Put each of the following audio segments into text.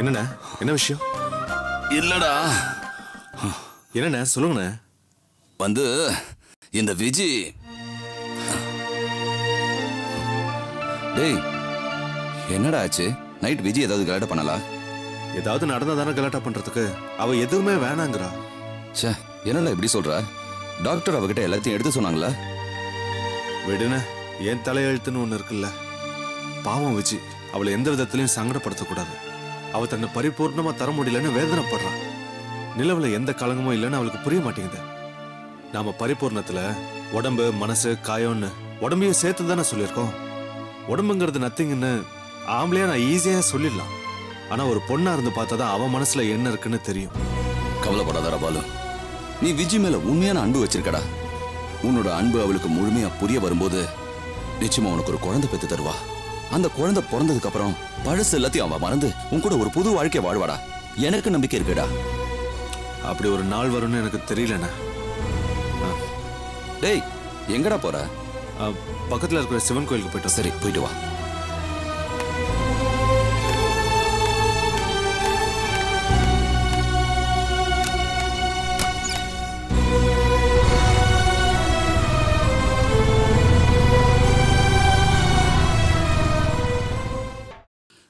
என்னண்ணே, என்ன விஷயம்? இல்லடா. என்னண்ணே சொல்லுங்கண்ணே. வந்து இந்த விஜி. டேய், என்னடா ஆச்சு? நைட் விஜி ஏதாவது கலாட்டா பண்ணலா? ஏதாவது நடந்ததானே கலாட்டா பண்றதுக்கு? அவ எதுவுமே வேணாங்கிறா. ச்சே, என்னடா இப்படி சொல்ற? டாக்டர் அவகிட்ட எல்லாத்தையும் எடுத்து சொன்னாங்களா? விடுன, என் தலையெழுத்துன்னு ஒண்ணு இருக்குல்ல. பாவம் விஜி, அவளை எந்த விதத்திலையும் சங்கடப்படுத்தக்கூடாது. அவ தன்னை பரிபூர்ணமா தர முடியலன்னு வேதனைப்படுறான். நிலவுல எந்த கலங்கமும் இல்லைன்னு அவளுக்கு புரிய மாட்டேங்குது. நாம பரிபூர்ணத்துல உடம்பு, மனசு, காயம்னு உடம்பையும் சேர்த்து தானே சொல்லியிருக்கோம். உடம்புங்கிறது நத்திங்ன்னு ஆம்பளையா நான் ஈஸியா சொல்லிடலாம். ஆனா ஒரு பொண்ணா இருந்து பார்த்தாதான் அவன் மனசுல என்ன இருக்குன்னு தெரியும். கவலைப்படாதடா பாலு, நீ விஜி மேல உண்மையான அன்பு வச்சிருக்கடா. உன்னோட அன்பு அவளுக்கு முழுமையா புரிய வரும்போது நிச்சயமா உனக்கு ஒரு குழந்தை பெத்து தருவா. அந்த குழந்தை பிறந்ததுக்கு அப்புறம் பழசு எல்லாத்தையும் அவ மறந்து உன் கூட ஒரு புது வாழ்க்கை வாழ்வாடா. எனக்கு நம்பிக்கை இருக்குடா. அப்படி ஒரு நாள் வரும்னு எனக்கு தெரியலண்ணா. டேய், எங்கடா போற? பக்கத்துல இருக்கிற சிவன் கோயிலுக்கு போயிட்டோம். சரி, போயிட்டு வா.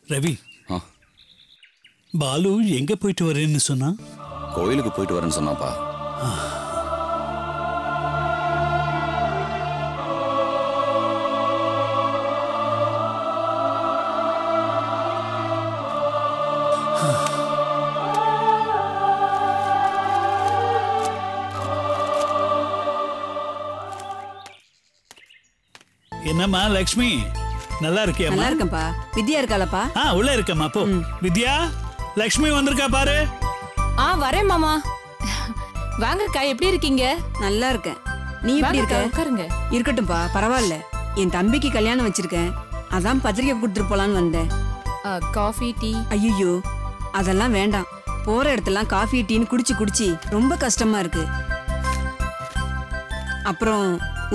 ரவி, பாலு எங்க போயிட்டு வரேன்னு சொன்னா? கோயிலுக்கு போயிட்டு வரேன்னு சொன்னாப்பா. என்னம்மா லக்ஷ்மி, நல்லா இருக்கியா? நல்லா இருக்கேன்ப்பா. வித்யா இருக்காளப்பா? உள்ள இருக்கம்மா. போ. வித்யா, லக்ஷ்மி வந்திருக்கா பாரு. வரேன் மாமா. வாங்கக்கா, எப்படி இருக்கீங்க? நல்லா இருக்கேன். நீ எப்படி இருக்க? உட்காருங்க. இருக்கட்டும்பா, பரவாயில்ல. என் தம்பிக்கு கல்யாணம் வச்சிருக்கேன், அதான் பத்திரிக்கை கொடுத்துட்டு போலான்னு வந்தேன். Coffee, tea? ஐயோ, அதெல்லாம் வேண்டாம். போற இடத்துலாம் காஃபி டீன்னு குடிச்சு ரொம்ப கஷ்டமா இருக்கு. அப்புறம்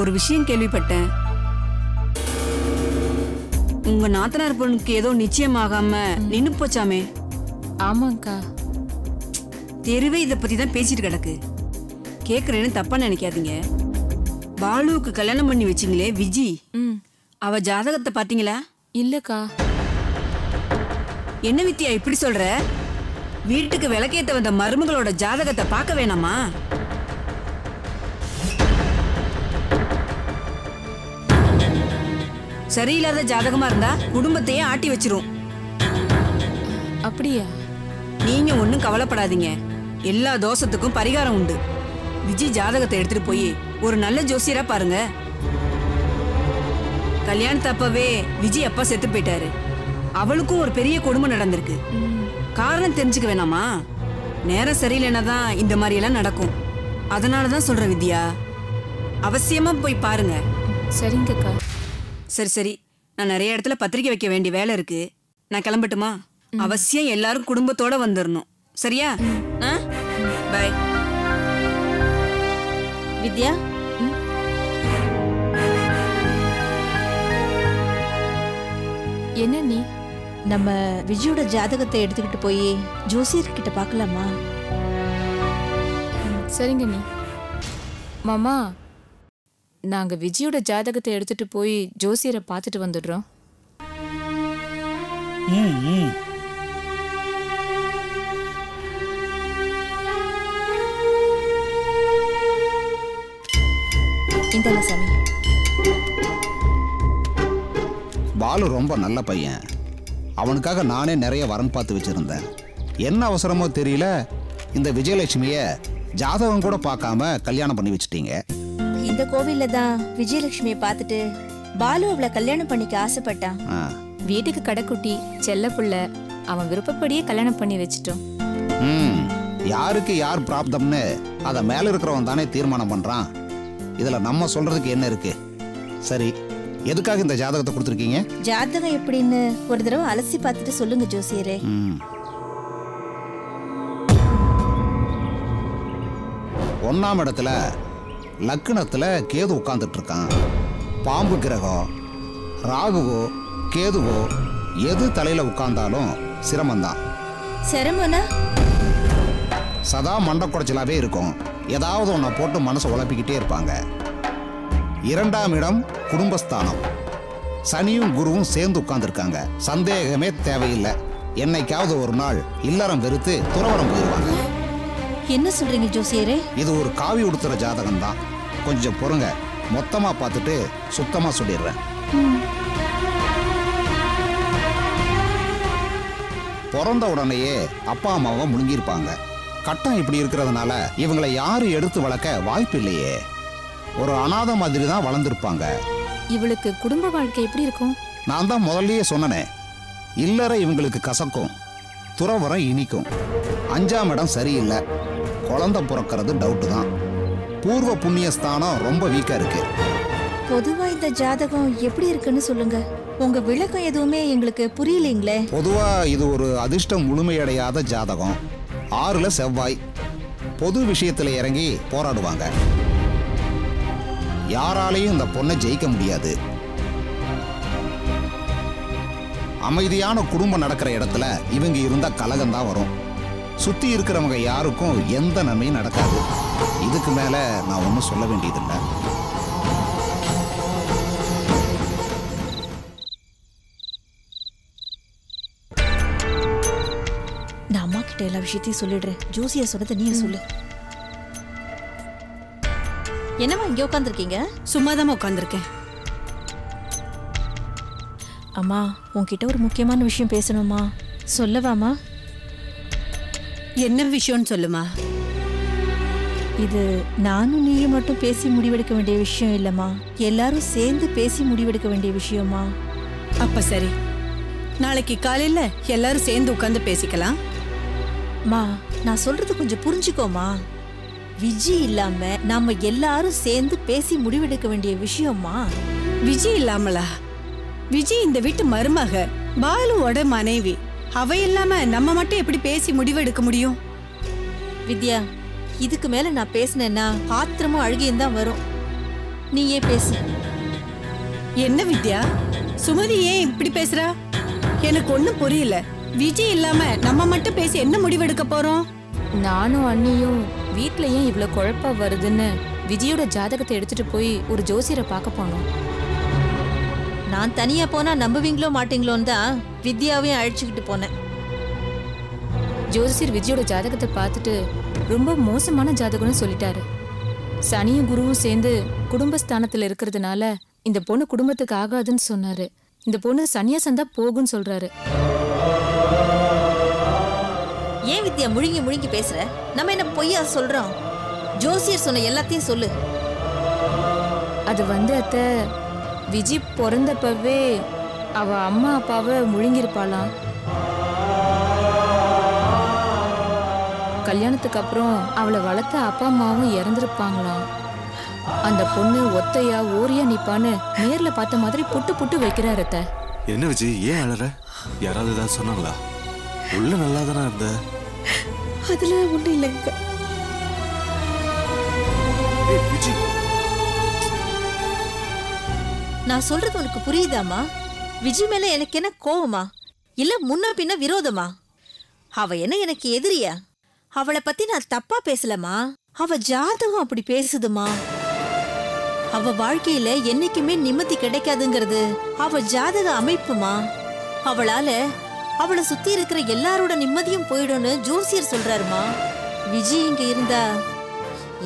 ஒரு விஷயம் கேள்விப்பட்டேன். உங்க நாத்தனார் பொண்ணுக்கு ஏதோ நிச்சயமாகாம நின்னு போச்சாமே? ஆமாங்கா. தெருவே இத பத்தி தான் பேசிட்டு கிடக்கு. கேக்குறேன்னு தப்பா நினைக்காதீங்க. பாலுவுக்கு கல்யாணம் பண்ணி வச்சிங்களே விஜி, அவ ஜாதகத்தை பாத்தீங்களா? இல்லக்கா. என்ன வித்தியா இப்படி சொல்ற? வீட்டுக்கு விளக்கேத்த வந்த மருமகளோட ஜாதகத்தை பார்க்க வேணாமா? சரியில்லாத ஜாதகமா இருந்தா குடும்பத்தையே ஆட்டி வச்சிரும். அப்படியா? நீங்க ஒண்ணும் கவலைப்படாதீங்க. எல்லா தோஷத்துக்கும் பரிகாரம் உண்டு. விஜி ஜாதகத்தை எடுத்துட்டு போய் ஒரு நல்ல ஜோசியரா பாருங்க. கல்யாணத்தப்பவே விஜய் அப்பா செத்து போயிட்டாரு. அவளுக்கும் ஒரு பெரிய கொடுமை நடந்திருக்கு. காரணம் தெரிஞ்சுக்க வேணாமா? நேரம் சரியில்லைன்னா தான் இந்த மாதிரி எல்லாம் நடக்கும். அதனாலதான் சொல்றேன் வித்யா, அவசியமா போய் பாருங்க. சரிங்கக்கா. சரி, நான் நிறைய இடத்துல பத்திரிக்கை வைக்க வேண்டிய வேலை இருக்கு. நான் கிளம்பட்டுமா? அவசியம் எல்லாரும் குடும்பத்தோட வந்துடணும். சரியா? பை. வித்யா, என்ன நீ? நம்ம விஜயோட ஜாதகத்தை எடுத்துக்கிட்டு போய் ஜோசியர்கிட்ட பார்க்கலாமா? சரிங்க நீ. மாமா, நாங்க விஜயோட ஜாதகத்தை எடுத்துட்டு போய் ஜோசியரை பார்த்துட்டு வந்துடுறோம். இந்தாங்க சாமி. பாலு ரொம்ப நல்ல பையன். அவனுக்காக நானே நிறைய வரன் பார்த்து வச்சிருந்தேன். என்ன அவசரமோ தெரியல, இந்த விஜயலட்சுமிய ஜாதகம் கூட பார்க்காம கல்யாணம் பண்ணி வச்சுட்டீங்க. இந்த கோவில்ல தான் விஜயலட்சுமியை பார்த்துட்டு பாலு அவளை கல்யாணம் பண்ணிக்க ஆசைப்பட்டான். வீட்டுக்கு கடைக்குட்டி, செல்ல புள்ள, அவன் விருப்பப்படியே கல்யாணம் பண்ணி வச்சிட்டோம். யாருக்கு யார் பிராப்தம்னு அதை மேல இருக்கிறவன் தானே தீர்மானம் பண்றான். இதுல நம்ம சொல்றதுக்கு என்ன இருக்கு? சரி, எதுக்காக இந்த ஜாதகத்தை கொடுத்துருக்கீங்க? ஜாதகம் எப்படின்னு ஒரு தடவை அலசி பார்த்துட்டு சொல்லுங்க ஜோசியரே. ஒன்னாம் இடத்துல லக்னத்துல கேது உட்கார்ந்துட்டு இருக்கான். பாம்பு கிரகம் ராகுவோ கேதுவோ எது தலையில உட்கார்ந்தாலும் சிரமம்தான். சிரமம்னா சதா மண்டை குடைச்சலாவே இருக்கும். ஏதாவது ஒன்றை போட்டு மனசை உழப்பிக்கிட்டே இருப்பாங்க. 2ஆம் இடம் குடும்பஸ்தானம். சனியும் குருவும் சேர்ந்து உட்கார்ந்துருக்காங்க. சந்தேகமே தேவையில்லை. என்னைக்காவது ஒரு நாள் இல்லறம் வெறுத்து துறவரம் போயிடுவாங்க. என்ன சொல்றீங்க ஜோசியரே? இது ஒரு காவி உடுத்துற ஜாதகம் தான். கொஞ்சம் பொறுங்க, மொத்தமா பார்த்துட்டு சுத்தமா சொல்லிடுறேன். பிறந்த உடனேயே அப்பா அம்மாவை முழுங்கியிருப்பாங்க. கட்டம் இப்படி இருக்கிறதுனால இவங்களை யாரும் எடுத்து வளர்க்க வாய்ப்பு இல்லையே. ஒரு அநாத மாதிரி தான் வளர்ந்துருப்பாங்க. இவளுக்கு குடும்ப வாழ்க்கை எப்படி இருக்கும்? நான் தான் முதல்லயே சொன்னனே, இல்லற இவங்களுக்கு கசக்கும், துறவரம் இனிக்கும். 5ஆம் இடம் சரியில்லை. குழந்தை பிறக்கிறது டவுட்டு தான். பூர்வ புண்ணிய ஸ்தானம் ரொம்ப வீக்கா இருக்கு. பொதுவா இந்த ஜாதகம் எப்படி இருக்குன்னு சொல்லுங்க. உங்க விளக்கம் எதுவுமே எங்களுக்கு புரியலீங்களே. பொதுவா இது ஒரு அதிர்ஷ்டம் முழுமையடையாத ஜாதகம். 6ல செவ்வாய். பொது விஷயத்துல இறங்கி போராடுவாங்க. யாராலையும் இந்த பொண்ணை ஜெயிக்க முடியாது. அமைதியான குடும்பம் நடக்கிற இடத்துல இவங்க இருந்தா கலகம் தான் வரும். சுத்தி இருக்கிறவங்க யாருக்கும் எந்த நன்மையும் நடக்காது. இதுக்கு மேல நான் ஒன்றும் சொல்ல வேண்டியதில்லை. நான் அம்மா கிட்ட எல்லா விஷயத்தையும் சொல்லிடுறேன். ஜோசியா சொன்னதை நீங்க சொல்லு. என்னம்மா இங்க உட்காந்துருக்கீங்க? சும்மாதாம்மா உட்காந்துருக்கேன். அம்மா உன்கிட்ட ஒரு முக்கியமான விஷயம் பேசணுமா? சொல்லவாமா? என்ன விஷயம்னு சொல்லுமா. இது நானும் நீயும் மட்டும் பேசி முடிவெடுக்க வேண்டிய விஷயம் இல்லம்மா. எல்லாரும் சேர்ந்து பேசி முடிவெடுக்க வேண்டிய விஷயமா. அப்ப சரி, நாளைக்கு காலையில எல்லாரும் சேர்ந்து உட்கார்ந்து பேசிக்கலாம். மா நான் சொல்றது கொஞ்சம் புரிஞ்சுக்கோமா. விஜி இல்லாம நாம எல்லாரும் சேர்ந்து பேசி முடிவெடுக்க வேண்டிய விஷயமா. விஜய் இல்லாமலா? விஜய் இந்த வீட்டு மருமக, பாலுவோட மனைவி. அவ இல்லாம நம்ம மட்டும் எப்படி பேசி முடிவெடுக்க முடியும்? வித்யா, இதுக்கு மேல நான் பேசினேன்னா ஆத்திரமும் அழுகையும் தான் வரும். நீயே பேசு. என்ன வித்யா, சுமதி ஏன் இப்படி பேசுறா? எனக்கு ஒண்ணும் புரியல. விஜய் இல்லாம நம்ம மட்டும் பேசி என்ன முடிவெடுக்க போறோம்? நானும் அண்ணியும் வீட்ல ஏன் இவ்வளவு குழப்பம் வருதுன்னு விஜயோட ஜாதகத்தை எடுத்துட்டு போய் ஒரு ஜோசியரை பார்க்க போனோம். நான் தனியா போனா நம்புவீங்களோ மாட்டீங்களோன்னு தான் வித்யாவையும் அழைச்சிக்கிட்டு போனேன். ஜோசியர் விஜயோட ஜாதகத்தை பார்த்துட்டு ரொம்ப மோசமான ஜாதகம்னு சொல்லிட்டாரு. சனியும் குருவும் சேர்ந்து குடும்பஸ்தானத்துல இருக்கிறதுனால இந்த பொண்ணு குடும்பத்துக்கு ஆகாதுன்னு சொன்னாரு. இந்த பொண்ணு சன்னியாசம் தான் போகும்னு சொல்றாரு. ஏன் வித்யா முழுங்கி முழுங்கி பேசுற? நம்ம என்ன பொய்யா சொல்றோம்? ஜோசியர் சொன்ன எல்லாத்தையும் சொல்லு. அது அத்தை, விஜி பிறந்தப்பவே அவ அம்மா அப்பாவை முழுங்கிருப்பாளாம். கல்யாணத்துக்கு அப்புறம் அவளை வளர்த்த அப்பா அம்மாவும் இறந்துருப்பாங்களாம். அந்த பொண்ணு ஒத்தையா ஓரியா நிப்பான்னு நேர்ல பார்த்த மாதிரி புட்டு புட்டு வைக்கிறாரு அத்தை. என்ன விஜய், ஏன் அழற? யாராவது ஏதாவது சொன்னாங்களா? உள்ள நல்லா தானே இருந்த. அதுல ஒண்ணு இல்லைங்க. நான் சொல்றது உனக்கு புரியுதாமா? விஜய் மேல எனக்கு என்ன கோவமா, இல்ல முன்ன பின்ன விரோதமா? அவ என்ன எனக்கு எதிரியா? அவளை பத்தி நான் தப்பா பேசலமா. அவ ஜாதகம் அப்படி பேசுதுமா. அவ வாழ்க்கையில என்னைக்குமே நிம்மதி கிடைக்காதுங்கிறது அவ ஜாதக அமைப்புமா. அவளால அவளை சுத்தி இருக்கிற எல்லாரோட நிம்மதியும் போயிடும்னு ஜோசியர் சொல்றாருமா. விஜய் இங்க இருந்தா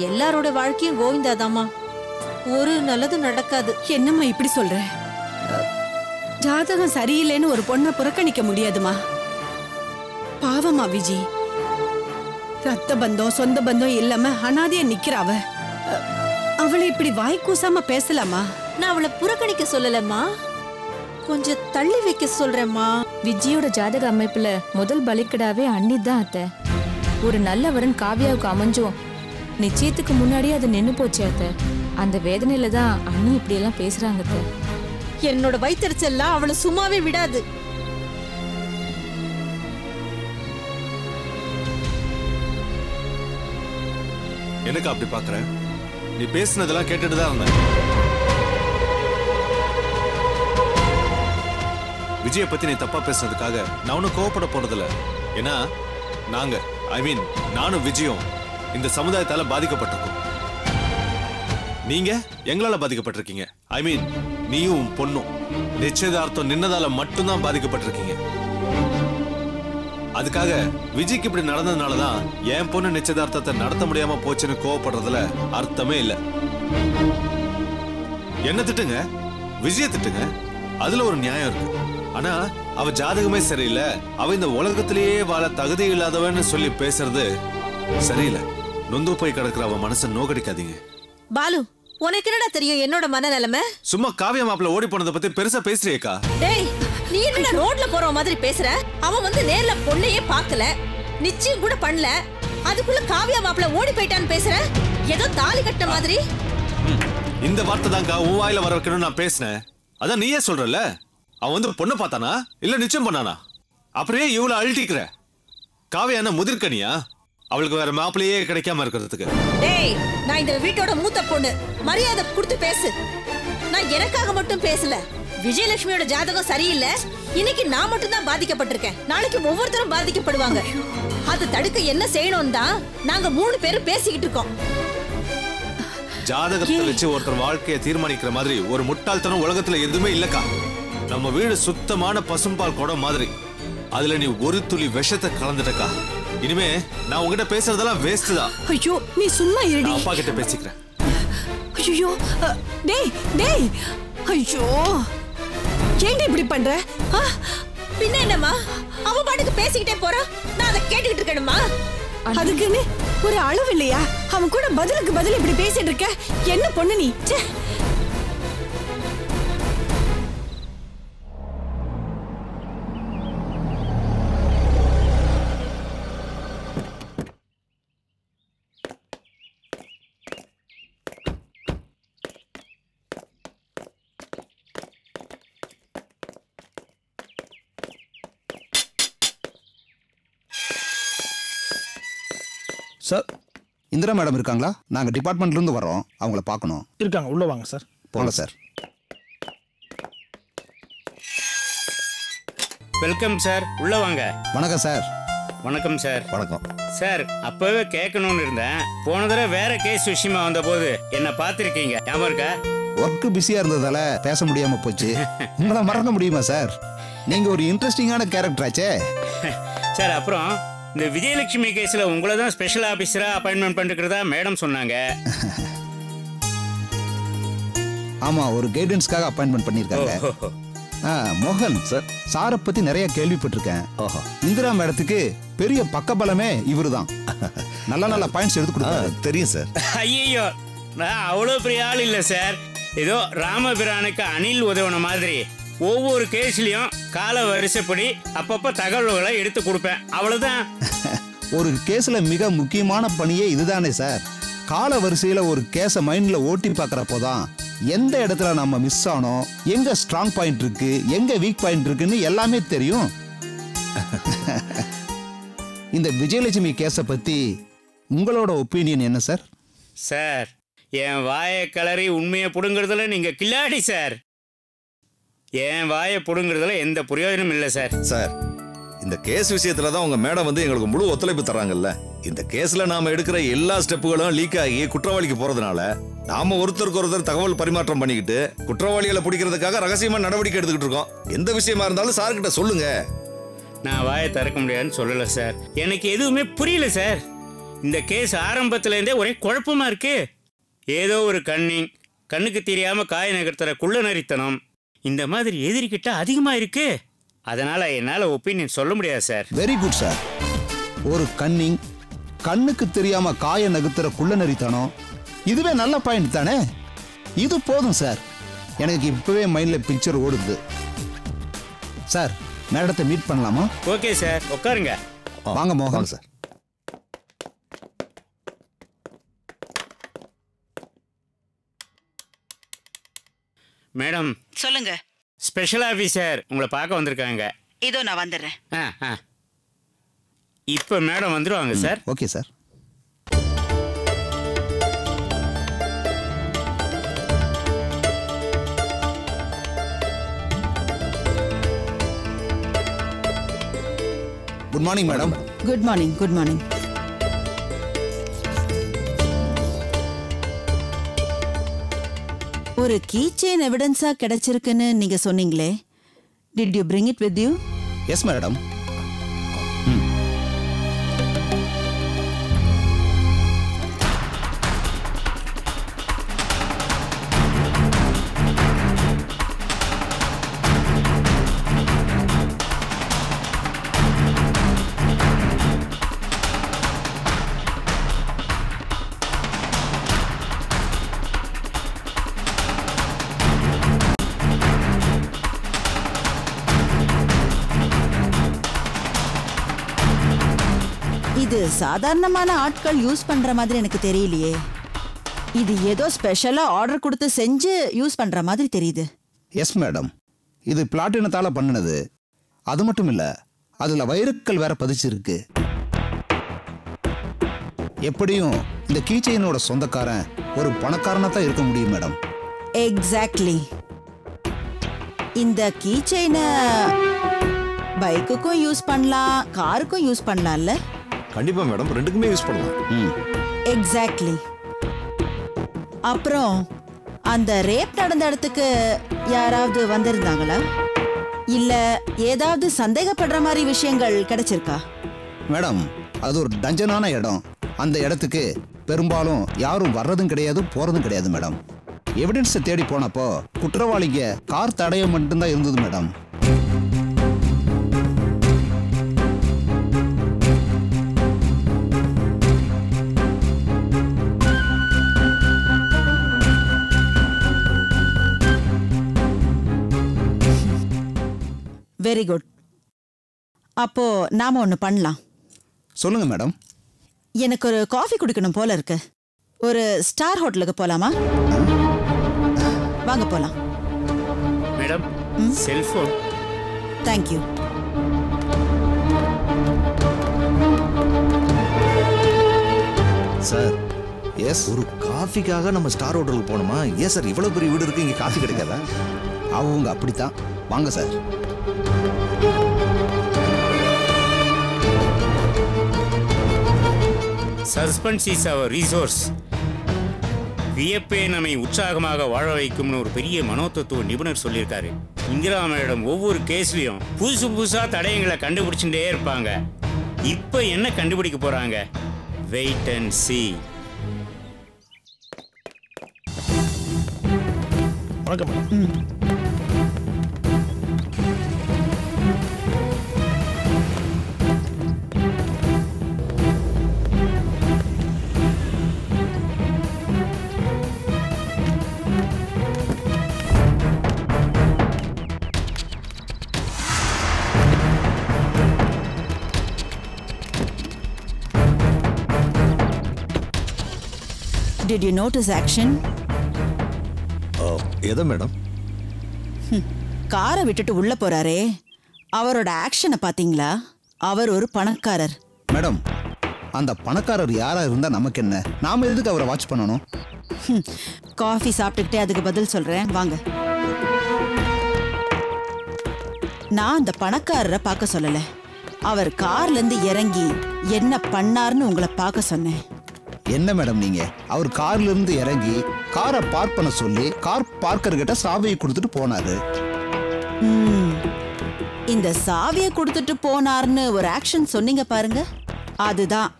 எல்லாரோட வாழ்க்கையும் கோவிந்தாதாமா. ஒரு நல்லதும் நடக்காது. என்னம்மா இப்படி சொல்ற? ஜாதகம் சரியில்லைன்னு ஒரு பொண்ணை புறக்கணிக்க முடியாதுமா. பாவமா விஜய், ரத்த பந்தம் சொந்த பந்தம் இல்லாம அனாதையா நிக்கிறாவ. அவளை இப்படி வாய்க்கூசாம பேசலாமா? நான் அவளை புறக்கணிக்க சொல்லலம்மா, கொஞ்சம் தள்ளி வைக்க சொல்றேம்மா. விஜயோட ஜாதக அமைப்புல முதல் பலிக்கடாவே அண்ணி தான் அத்தை. ஒரு நல்ல வரன் காவியாவுக்கு அமைஞ்சும் நிச்சயத்துக்கு முன்னாடியே அது நின்னு போச்சு அத்தை. அந்த வேதனையில தான் அண்ணி இப்படி எல்லாம் பேசுறாங்க அத்தை. என்னோட வயிற்றுச்செல்லாம் அவளை சும்மாவே விடாது. எனக்கு அப்படி பாக்குற? நீ பேசுனதெல்லாம் கேட்டுட்டு தான் இருந்தேன். விஜயை பத்தி நீ தப்பா பேசுனதுக்காக நான் ஒன்னும் கோவப்பட போறதில்ல. ஏன்னா நாங்க நானும் விஜயும் இந்த சமுதாயத்தால பாதிக்கப்பட்டிருக்கோம். நீங்க எங்களால பாதிக்கப்பட்டிருக்கீங்க. நீயும் உன் பொண்ணும் நிச்சயதார்த்தம் நின்னதால மட்டும்தான் பாதிக்கப்பட்டிருக்கீங்க. அதுக்காக விஜய்க்கு இப்படி நடந்ததுனாலதான் என் பொண்ணு நிச்சயதார்த்தத்தை நடத்த முடியாம போச்சுன்னு கோவப்படுறதுல அர்த்தமே இல்லை. என்ன திட்டுங்க, விஜய திட்டுங்க, அதுல ஒரு நியாயம் இருக்கு. ஆனா அவ ஜாதகமே சரியில்லை, அவ இந்த உலகத்திலேயே வாழ தகுதி இல்லாதவன்னு சொல்லி பேசுறது சரியில்லை. நொந்து போய் கிடக்குற அவ மனசை நோக்கடிக்காதீங்க. பாலு, உனக்கு என்னடா தெரியும் என்னோட மனநிலைமை? சும்மா காவியா மாப்பிள்ள ஓடி போனதை பத்தி பெருசா பேசுறியேக்கா. டேய், நீ என்னடா ரோட்ல போற மாதிரி பேசுற? அவன் வந்து நேர்ல பொண்ணையே பார்க்கல, நிச்சயம் கூட பண்ணல, அதுக்குள்ள காவியா மாப்பிள்ள ஓடி போயிட்டான்னு பேசுற? ஏதோ தாலி கட்ட மாதிரி. இந்த வார்த்தை தான்க்கா உன் வாயில வர வைக்கணும்னு நான் பேசினேன். அதான் நீயே சொல்றல, அவன் வந்து பொண்ணை பார்த்தானா இல்ல நிச்சயம் பண்ணானா? அப்படியே இவ்வளவு அழட்டிக்கிற. காவியா என்ன முதிர்கனியா? அவளுக்கு வேற மாப்பிள்ளையே கிடைக்காம இருக்கிறதுக்கு. டேய், நான் இந்த வீட்டோட மூத்த பொண்ணு, மரியாதை கொடுத்து பேசு. நான் எனக்காக மட்டும் பேசல, விஜயலட்சுமியோட ஜாதகம் சரியில்லை, இன்னைக்கு நான் மட்டும் தான் பாதிக்கப்பட்டிருக்கேன், நாளைக்கு ஒவ்வொருத்தரும் பாதிக்கப்படுவாங்க. அது தடுக்க என்ன செய்யணும் தான் நாங்க 3 பேரும் பேசிக்கிட்டு இருக்கோம். ஜாதகத்தை வச்சு ஒருத்தர் வாழ்க்கையை தீர்மானிக்கிற மாதிரி ஒரு முட்டாள்தனம் உலகத்துல எதுவுமே இல்லக்கா. நம்ம வீடு சுத்தமான பசும்பால் குடம் மாதிரி, அதுல நீ ஒரு துளி விஷத்தை கலந்துட்டக்கா. இனிமே நான் உங்ககிட்ட பேசுறதெல்லாம் வேஸ்ட் தான். ஐயோ, நீ சும்மா இருடி. அப்பா கிட்ட பேசிக்கிறேன். ஐயோ, டேய் டேய், ஐயோ, ஏன்டி இப்படி பண்ற? பின்ன என்னம்மா, அவ பாட்டுக்கு பேசிக்கிட்டே போறா, நான் அதை கேட்டுக்கிட்டு இருக்கணுமா? அதுக்குன்னு ஒரு அளவு இல்லையா? அவன் கூட பதிலுக்கு பதில் இப்படி பேசிட்டு இருக்க. என்ன பொண்ணு நீ? சார், இந்திரா மேடம் இருக்காங்களா? நாங்கள் டிபார்ட்மெண்ட்லேருந்து வரோம், அவங்கள பார்க்கணும். இருக்காங்க, உள்ள வாங்க சார். போங்க சார். வெல்கம் சார், உள்ள வாங்க. வணக்கம் சார். வணக்கம் சார். வணக்கம் சார், அப்பவே கேட்கணும்னு இருந்தேன். போன தடவை வேற கேஸ் விஷயமா வந்த போது என்ன பார்த்திருக்கீங்க, ஞாபகம் இருக்கா? ஒர்க்கு பிஸியாக இருந்ததால பேச முடியாமல் போச்சு. உங்களை மறக்க முடியுமா சார்? நீங்கள் ஒரு இன்ட்ரெஸ்டிங்கான கேரக்டராச்சே. சார், அப்புறம் இந்த விஜயலட்சுமி கேஸ்ல உங்களை தான் ஸ்பெஷல் ஆபீசரா அப்பாயின்மெண்ட் பண்ணிருக்கிறதா மேடம் சொன்னாங்க. ஆமா, ஒரு கைடன்ஸ்க்காக அப்பாயின்மெண்ட் பண்ணிருக்காங்க. மோகன் சார், சாரை பத்தி நிறைய கேள்விப்பட்டிருக்கேன். இந்திரா மேடத்துக்கு பெரிய பக்கபலமே இவருதான். நல்ல நல்ல பாயிண்ட்ஸ் எடுத்து கொடுத்தாரு. தெரியும் சார். ஐயோ, நான் அவ்வளோ பெரிய ஆள் இல்லை சார். ஏதோ ராமபிரானுக்கு அணில் உதவுன மாதிரி ஒவ்வொரு கேஸ்லயும் கால வரிசைப்படி அப்பப்ப தகவல்களை எடுத்து கொடுப்பேன், அவ்வளவுதான். ஒரு கேஸ்ல மிக முக்கியமான பணியே இதுதானே சார். கால வரிசையில ஒரு கேஸை மைண்ட்ல ஓட்டி பார்க்கறப்போதான் எந்த இடத்துல நம்ம மிஸ் ஆனோம், எங்க ஸ்ட்ராங் பாயிண்ட் இருக்கு, எங்க வீக் பாயிண்ட் இருக்குன்னு எல்லாமே தெரியும். இந்த விஜயலட்சுமி கேஸை பத்தி உங்களோட ஒப்பீனியன் என்ன சார்? சார், என் வாயை கிளறி உண்மையை புடுங்கிறதுல நீங்க கில்லாடி சார். என் வாயை புடுங்கிறதுல எந்த பிரயோஜனம் இல்லை சார். சார், இந்த கேஸ் விஷயத்துல தான் உங்க மேடம் வந்து எங்களுக்கு முழு ஒத்துழைப்பு தராங்கல்ல. இந்த கேஸ்ல நாம எடுக்கிற எல்லா ஸ்டெப்புகளும் லீக் ஆகி குற்றவாளிக்கு போறதுனால நாம ஒருத்தருக்கு ஒருத்தர் தகவல் பரிமாற்றம் பண்ணிக்கிட்டு குற்றவாளிகளை பிடிக்கிறதுக்காக ரகசியமா நடவடிக்கை எடுத்துக்கிட்டு இருக்கோம். எந்த விஷயமா இருந்தாலும் சார்கிட்ட சொல்லுங்க. நான் வாயை திறக்க முடியாதுன்னு சொல்லல சார், எனக்கு எதுவுமே புரியல சார். இந்த கேஸ் ஆரம்பத்துல இருந்தே ஒரே குழப்பமா இருக்கு. ஏதோ ஒரு கண்ணுக்கு தெரியாம காய நகர்த்துற குள்ள நரித்தனம், இந்த மாதிரி எதிரிக்கிட்ட அதிகமா இருக்கு. அதனால என்னால ஒப்பீனியன் சொல்ல முடியாது சார். Very good sir. ஒரு கண்ணுக்கு தெரியாம காய நகர்த்துற குள்ள நரித்தனம், இதுவே நல்ல பாயிண்ட் தானே. இது போதும் சார், எனக்கு இப்பவே மைண்ட்ல பிக்சர் ஓடுது. சார், மேடத்தை மீட் பண்ணலாமா? ஓகே சார், உட்காருங்க. வாங்க மோகன் சார். மேடம் சொல்லுங்க. ஸ்பெஷல் ஆபீசர் உங்களை பார்க்க வந்திருக்காங்க. இதோ நான் வந்துடுறேன். இப்போ மேடம் வந்துருவாங்க sir. Okay sir. Good good morning madam. Good morning. Good morning. ஒரு கீ செயின் எவிடன்ஸா கிடைச்சிருக்குன்னு நீங்க சொன்னீங்களே, did you bring it with you? Yes madam. இது சாதாரணமான ஆட்கள் யூஸ் பண்ற மாதிரி எனக்கு தெரியலையே. இது ஏதோ ஸ்பெஷலா ஆர்டர் கொடுத்து செஞ்சு யூஸ் பண்ற மாதிரி தெரியுது. எஸ் மேடம், இது பிளாட்டினத்தால பண்ணினது. அது மட்டும் இல்ல, அதுல வைரக்கல் வேற பதிச்சிருக்கு. எப்படியும் இந்த கீ செயினோட சொந்தக்காரன் ஒரு பணக்காரனா தான் இருக்க முடியும் மேடம். எக்ஸாக்ட்லி. இந்த கீ செயினை பைக்குக்கும் யூஸ் பண்ணலாம், காருக்கும் யூஸ் பண்ணலாம்ல? கண்டிப்பா மேடம், ரெண்டுக்குமே யூஸ் பண்ணலாம். எக்ஸாக்ட்லி. அப்புறம் அந்த ரேப் நடந்த இடத்துக்கு யாராவது வந்திருந்தாங்களா? இல்ல ஏதாவது சந்தேகப்படுற மாதிரி விஷயங்கள் கிடைச்சிருக்கா? மேடம், அது ஒரு டஞ்சனான இடம். அந்த இடத்துக்கு பெரும்பாலும் யாரும் வர்றதும் கிடையாது, போறதும் கிடையாது மேடம். எவிடன்ஸை தேடி போனப்போ குற்றவாளிங்க கார் தடயம் மட்டும்தான் இருந்தது மேடம். Very good. அப்போ நாம ஒன்று பண்ணலாம். சொல்லுங்க மேடம். எனக்கு ஒரு காஃபி குடிக்கணும் போல இருக்கு. ஒரு ஸ்டார் ஹோட்டலுக்கு போலாமா? வாங்க போலாம். Madam, cellphone. Thank you. Sir, yes, ஒரு காஃபிக்காக நம்ம ஸ்டார் ஹோட்டலுக்கு போனோமா? ஏன் சார் இவ்வளவு பெரிய வீடு இருக்கு, இங்க காஃபி கிடைக்காதா? அவங்க அப்படித்தான். வாங்க sir. Suspense is our resource. வியப்பே நம்மை உற்சாகமாக வாழ வைக்கும்னு ஒரு பெரிய மனோதத்துவ நிபுணர் சொல்லியிருக்காரு. இந்திரா மேடம் ஒவ்வொரு கேஸ்லயும் புதுசு புதுசா தடயங்களை கண்டுபிடிச்சுட்டே இருப்பாங்க. இப்ப என்ன கண்டுபிடிக்க போறாங்க? வெயிட் அண்ட் சீ. வணக்கம். Did you notice action? எதை மேடம்? காரை விட்டுட்டு உள்ள போறாரே, அவரோட ஆக்ஷனை பாத்தீங்களா? அவர் ஒரு பணக்காரர். மேடம், அந்த பணக்காரர் யாரா இருந்தா நமக்கு என்ன? நாம எதுக்கு அவரை வாட்ச் பண்ணணும்? காஃபி சாப்பிட்டுக்கிட்டே அதுக்கு பதில் சொல்றேன், வாங்க. நான் அந்த பணக்காரரை பார்க்க சொல்லல. அவர் கார்ல இருந்து இறங்கி என்ன பண்ணார்னு உங்களை பார்க்க சொன்னேன். என்ன மேடம் நீங்க? அவர் கார்ல இருந்து இறங்கி காரை பார்க் பண்ண சொல்லி கார் பார்க்கர் கிட்ட சாவியை கொடுத்துட்டு போனாரு. இந்த சாவியை கொடுத்துட்டு போனார்னு ஒரு ஆக்ஷன் சொன்னீங்க பாருங்க, அதுதான்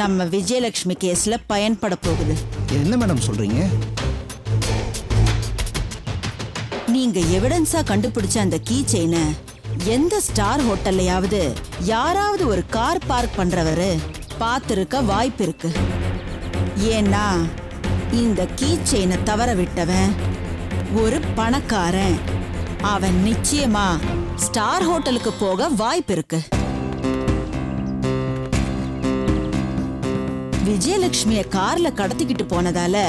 நம்ம விஜயலட்சுமி கேஸ்ல பயன்பட போகுது. என்ன மேடம் சொல்றீங்க? நீங்க எவிடன்ஸா கண்டுபிடிச்ச அந்த கீ செயினை எந்த ஸ்டார் ஹோட்டல்லையாவது யாராவது ஒரு கார் பார்க் பண்றவரு பார்த்திருக்க வாய்ப்பு இருக்கு. ஏன்னா இந்த கீ செயினை தவற விட்டவன் ஒரு பணக்காரன். அவன் நிச்சயமா ஸ்டார் ஹோட்டலுக்கு போக வாய்ப்பு இருக்கு. விஜயலட்சுமிய கார்ல கடத்திக்கிட்டு போனதால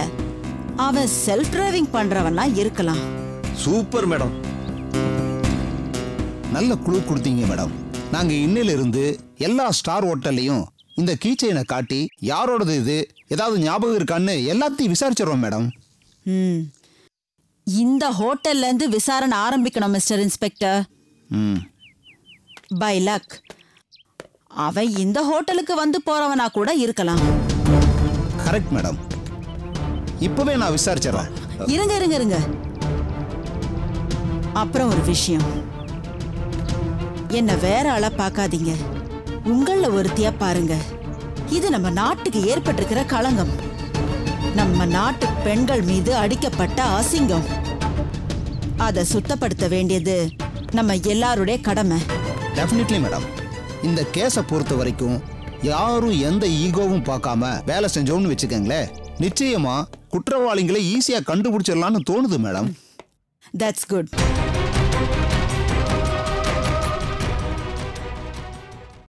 அவன் செல்ஃப் டிரைவிங் பண்றவனா இருக்கலாம். சூப்பர் மேடம், நல்ல குழு கொடுத்தீங்க மேடம். நாங்க இன்னில இருந்து எல்லா ஸ்டார் ஹோட்டல்லையும் இந்த கீ செயினை காட்டி யாரோடது இது, ஏதாவது ஞாபகம் இருக்கான்னு எல்லாத்தையும் விசாரிச்சிடுறோம் மேடம். இந்த ஹோட்டல்ல இருந்து விசாரணை ஆரம்பிக்கணும் மிஸ்டர் இன்ஸ்பெக்டர். பை லக் அவன் இந்த ஹோட்டலுக்கு வந்து போறவனா கூட இருக்கலாம். Correct madam. இப்பவே நான் விசாரிச்சிடறேன். இருங்க இருங்க இருங்க. அப்புறம் ஒரு விஷயம், என்ன வேற ஆளா பார்க்காதீங்க. உங்கள ஒருத்தியா பாருங்க. இது நம்ம நாட்டுக்கு ஏற்பட்டிருக்கிற களங்கம், நம்ம நாட்டு பெண்கள் மீது அடிக்கப்பட்ட அசிங்கம். அதை சுத்தப்படுத்த வேண்டியது நம்ம எல்லாருடைய கடமை. Definitely madam. இந்த கேஸை பொறுத்த வரைக்கும் யாரும் எந்த ஈகோவும் பார்க்காம வேலை செஞ்சோம்னு வச்சுக்கோங்களேன், நிச்சயமா குற்றவாளிகளை ஈஸியா கண்டுபிடிச்சிடலாம்னு தோணுது மேடம். That's good.